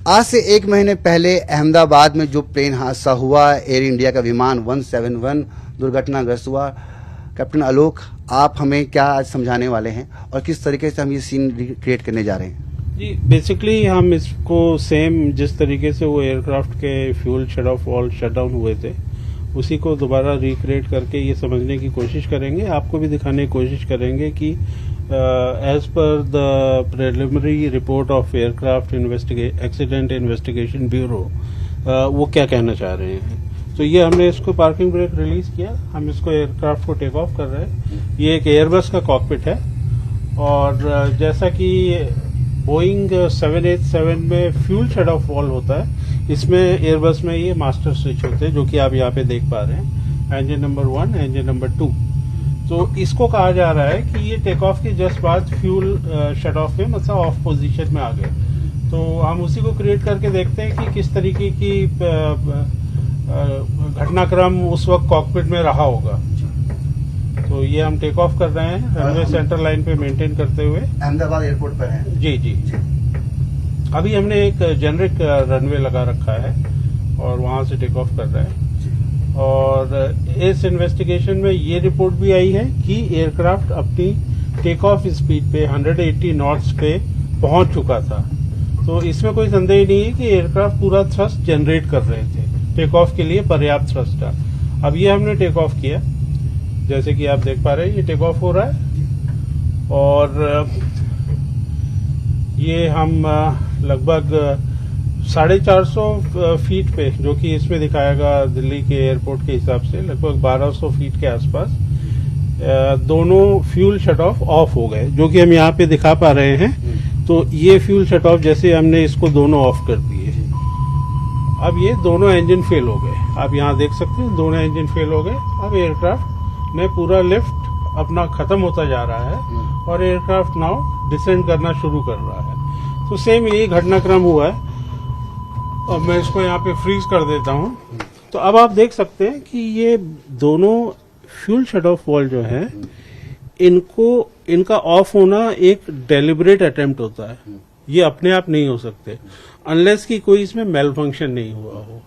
आज से 1 महीने पहले अहमदाबाद में जो प्लेन हादसा हुआ, एयर इंडिया का विमान 171 दुर्घटनाग्रस्त हुआ। कैप्टन आलोक, आप हमें क्या आज समझाने वाले हैं और किस तरीके से हम ये सीन क्रिएट करने जा रहे हैं? जी, बेसिकली हम इसको सेम जिस तरीके से वो एयरक्राफ्ट के fuel shut off valve shut down हुए थे, उसी को दोबारा रिक्रिएट करके ये समझने की कोशिश करेंगे। आपको भी दिखाने की कोशिश करेंगे कि as per the preliminary report of aircraft accident investigation bureau वो क्या कहना चाह रहे हैं। तो ये हमने इसको पार्किंग ब्रेक रिलीज किया, हम इसको एयरक्राफ्ट को टेक ऑफ कर रहे हैं। ये एक एयरबस का कॉकपिट है और जैसा कि बोइंग 787 में फ्यूल शट ऑफ वाल्व होता है, इसमें एयरबस में ये मास्टर स्विच होते हैं जो कि आप यहाँ पे देख पा रहे हैं, इंजन नंबर 1, इंजन नंबर 2। तो इसको कहा जा रहा है कि ये टेक ऑफ के जस्ट बाद फ्यूल शट ऑफ में मतलब ऑफ पोजीशन में आ गए। तो हम उसी को क्रिएट करके देखते हैं कि किस तरीके की घटनाक्रम उस वक्त कॉकपिट में रहा होगा। तो ये हम टेक ऑफ कर रहे हैं रनवे सेंटर लाइन पे मेंटेन करते हुए। अहमदाबाद एयरपोर्ट पर हैं। जी जी। अभी हमने एक जेनरिक रनवे लगा रखा है और वहां से टेक ऑफ कर रहे हैं। और इस इन्वेस्टिगेशन में ये रिपोर्ट भी आई है कि एयरक्राफ्ट अपनी टेक ऑफ स्पीड पे 180 नॉट्स पे पहुंच चुका था। तो इसमें कोई संदेह नहीं है कि एयरक्राफ्ट पूरा थ्रस्ट जनरेट कर रहे थे, टेक ऑफ के लिए पर्याप्त थ्रस्ट था। अब ये हमने टेक ऑफ किया, जैसे कि आप देख पा रहे हैं ये टेक ऑफ हो रहा है और ये हम लगभग 450 फीट पे, जो कि इसमें दिखाएगा दिल्ली के एयरपोर्ट के हिसाब से लगभग 1200 फीट के आसपास, दोनों फ्यूल शट ऑफ हो गए, जो कि हम यहाँ पे दिखा पा रहे हैं। तो ये फ्यूल शट ऑफ जैसे हमने इसको दोनों ऑफ कर दिए, अब ये दोनों इंजन फेल हो गए। आप यहाँ देख सकते हैं दोनों इंजन फेल हो गए। अब एयरक्राफ्ट में पूरा लिफ्ट अपना खत्म होता जा रहा है और एयरक्राफ्ट नाउ डिसेंड करना शुरू कर रहा है। तो सेम यही घटनाक्रम हुआ है। अब मैं इसको यहाँ पे फ्रीज कर देता हूँ। तो अब आप देख सकते हैं कि ये दोनों फ्यूल शट ऑफ वाल्व जो है, इनका ऑफ होना एक डेलिब्रेट अटेम्प्ट होता है। ये अपने आप नहीं हो सकते अनलेस कि कोई इसमें मेल फंक्शन नहीं हुआ हो।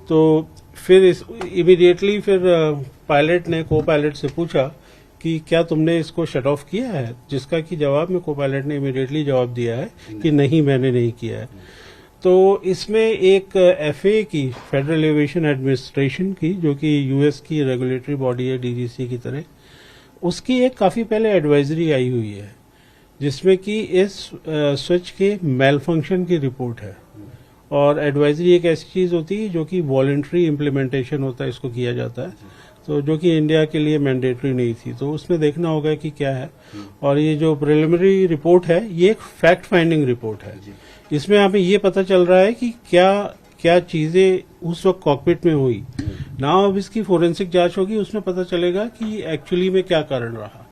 तो फिर इमीडिएटली फिर पायलट ने को पायलट से पूछा कि क्या तुमने इसको शट ऑफ किया है, जिसका कि जवाब में को पायलट ने इमीडिएटली जवाब दिया है कि नहीं, मैंने नहीं किया है। तो इसमें एक एफए की, फेडरल एविएशन एडमिनिस्ट्रेशन की, जो कि यूएस की रेगुलेटरी बॉडी है डीजीसी की तरह, उसकी एक काफी पहले एडवाइजरी आई हुई है जिसमें कि इस स्विच के मेल फंक्शन की रिपोर्ट है। और एडवाइजरी एक ऐसी चीज होती है जो कि वॉलंटरी इम्प्लीमेंटेशन होता है, इसको किया जाता है, तो जो कि इंडिया के लिए मैंडेटरी नहीं थी। तो उसमें देखना होगा कि क्या है। और ये जो प्रिलिमिनरी रिपोर्ट है ये एक फैक्ट फाइंडिंग रिपोर्ट है। इसमें हमें ये पता चल रहा है कि क्या चीजें उस वक्त कॉकपिट में हुई। नाउ अब इसकी फोरेंसिक जांच होगी, उसमें पता चलेगा कि एक्चुअली में क्या कारण रहा।